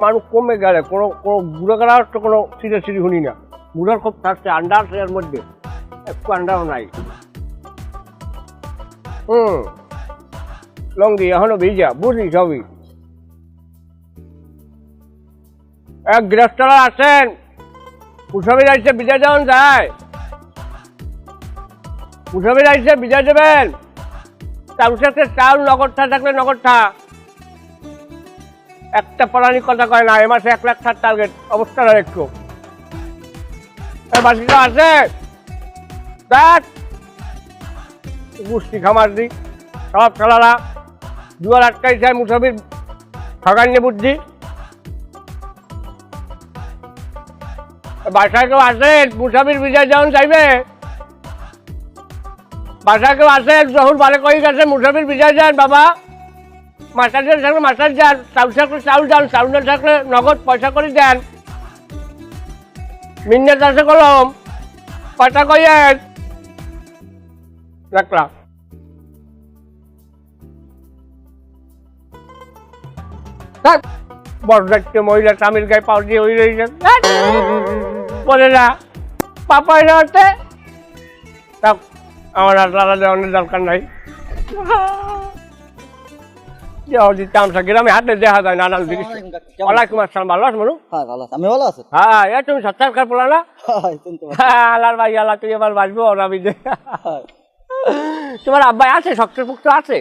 মানুষ কমে গেলে কোনো কোনো বুড়াগাড়ার তো কোনো সিঁড়ে শুনি না। বুড়ার খুব থাকছে আন্ডার এর মধ্যে একটু আন্ডারও নাই। লঙ্গি এখনো ভিজা বুঝি সবই। এক গৃহস্থরা আছেন উৎসবের আসছে বিদায় দেওয়ান যায়। উৎসবের আসছে বিদায় দেবেন, তার সাথে চাল নগদটা থাকলে নগদটা। একটা প্রাণী কথা কয় না, এ মাসে 1 লাখ টার্গেট অবস্থাটা একটু বাকিটা আছে দেখ গোষ্ঠী খামার দি সব খেলারা দুয়ার আটকাই যায় মুসাফির ঠগান্য বুদ্ধি। বাসায় কেউ আসে মুসাফির বিজয় যেমন চাইবে, বাসায় কেউ আসে যখন ভালো কই গেছে মুসাফির বিজয় যান বাবা। মাস্টার থাকলে মাস্টার যান, চাউল থাকলে চাউল যান, চাউল না থাকলে নগদ পয়সা করে দেন। মিন্নাত আছে কলম পয়সা কইয়েন রাখলাম। বরযাত্রী মহিলা স্বামীর গায়ে পাও দিয়ে ওই রয়েছেন বলে না পাপাই হতে আমার আলাদা দেওয়ানোর দরকার নাই। গ্রামে হাতে দেখা যায় নানান জিনিস। ওয়ালাইকুম আসসালাম, ভালো আছো মানু? হ্যাঁ ভালো আছি, আমি ভালো আছি। হ্যাঁ এ তুমি সাক্ষাৎকার পড়লা না? আল্লাহর ভাই আল্লাহ তুই এবার বাঁচবো ওরা বিদে। তোমার আব্বাই আছে শক্ত পুক্ত আছে?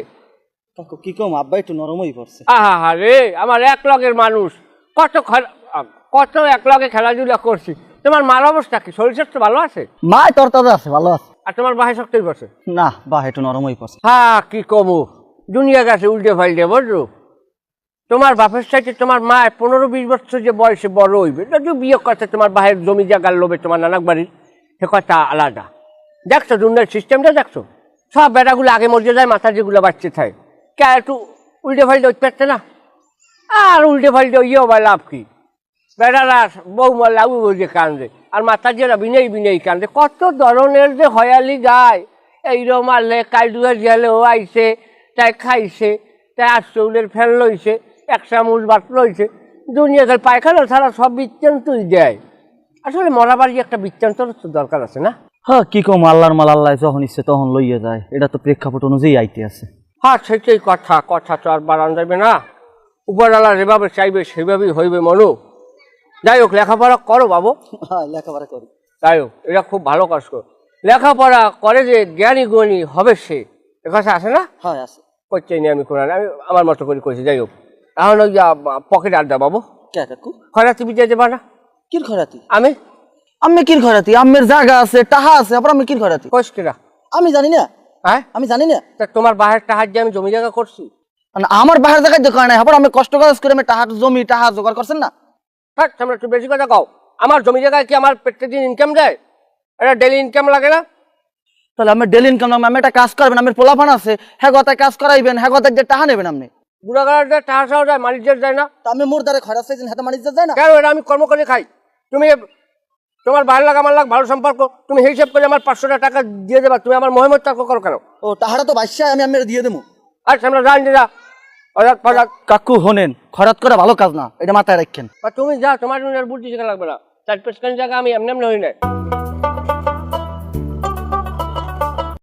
কি কম আব্বা একটু নরমই পড়ছে। আহা রে আমার এক লগের মানুষ, কত এক লগে খেলাধুলা করছি। তোমার মার অবস্থা কি, শরীর স্বাস্থ্য ভালো আছে? মা তোর তাজা আছে, ভালো আছে। আর তোমার বাহে শক্তই করছে? না বাহ একটু নরমই পড়ছে। হ্যাঁ কি কমু দুনিয়া গেছে উল্টে ফাইল্টে বুঝলো। তোমার বাপের সাথে তোমার মা 15-20 বছর যে বয়সে বড় হইবে, যদি বিয়ে করছে তোমার বাহের জমি জায়গার লোভে তোমার নানাক বাড়ির, সে কথা আলাদা। দেখছো দুনিয়ার সিস্টেমটা দেখছো, সব বেটাগুলো আগে মরে যায়, মাথা যেগুলো বাচ্চা থাকে কে একটু উল্টে ফাইল্টে হইতে পারছে না। আর উল্টে ফাইল্টে ইয়েও বা লাভ কি, বেটারা বউ মারলে আবু যে কান্দে, আর মাথা যেরা বিনেই কান্দে। কত ধরনের যে হয়ালি যায়, এইরকম মারলে কাইডুয়া গেলেও আইসে, তাই খাইছে, তাই আশ্চৌলের ফেল লইছে, 1 চামচ ভাত লইছে। দুনিয়াতে পায়খানা ছাড়া সব বৃত্তান্তই দেয়। আসলে মরাবাড়ি একটা বৃত্তান্তর তো দরকার আছে না? হ্যাঁ কি কম আল্লাহর মাল আল্লাহ যখন ইচ্ছে তখন লইয়া যায়, এটা তো প্রেক্ষাপট অনুযায়ী আইতে আছে। হ্যাঁ সেটাই কথা তো আর বাড়ান যাবে না। উপরওয়ালা যেভাবে চাইবে সেভাবেই হইবে মনু। যাই হোক লেখাপড়া করো বাবু। হ্যাঁ লেখাপড়া করি। যাই হোক এটা খুব ভালো কাজ করো, লেখাপড়া করে যে জ্ঞানী গুণী হবে সে কথা আছে না? হ্যাঁ আছে। করছি নি আমি কোরআন, আমি আমার মতো করে করছি। যাই হোক এখন ওই পকেট আড্ডা বাবু। কে কাকু? খরাতি বিজয় দেবা না? কির খরাতি? আমি আমি কির খরাতি? আমের জায়গা আছে, টাহা আছে, আবার আমি কির খরাতি? কষ্টিরা আমি জানি না। হ্যাঁ আমি জানি না। তা তোমার বাহের টাহার যে আমি জমি জায়গা করছি, আমার বাহির জায়গায় দোকান নাই, আবার আমি কষ্ট কাজ করে আমি জমি টাহা জোগাড় করছেন না। হ্যাঁ তোমরা একটু বেশি কথা কও। আমার জমি জায়গায় কি আমার প্রত্যেকদিন ইনকাম দেয়? এটা ডেলি ইনকাম লাগে না? তাহলে আমি ডেলি ইনকাম আমি একটা কাজ করবেন, আমার পোলাপান আছে, হ্যাঁ কথায় কাজ করাইবেন, হ্যাঁ কথায় যে টাহা নেবেন আপনি। বুড়াগাড়ার টাহা সাহা যায়, মালিকদের যায় না? তা আমি মোর দ্বারা খরচ চাইছেন, হাতে মারিচ যায় না কেন? এটা আমি কর্ম করে খাই। তুমি তোমার ভালো লাগ আমার লাগ ভালো সম্পর্ক, তুমি হিসাব করে আমার 500 টাকা দিয়ে দেবা, তুমি আমার মহিমত তর্ক করো কেন? ও টাহাটা তো বাদশা, আমি দিয়ে দেবো। আচ্ছা আমরা জানি যা কাকু হনেন, খরচ করে ভালো কাজ না, এটা মাথায় রাখেন। তুমি যা, তোমার বুদ্ধি শেখা লাগবে না। 4-5 জায়গা আমি এমনি হই না।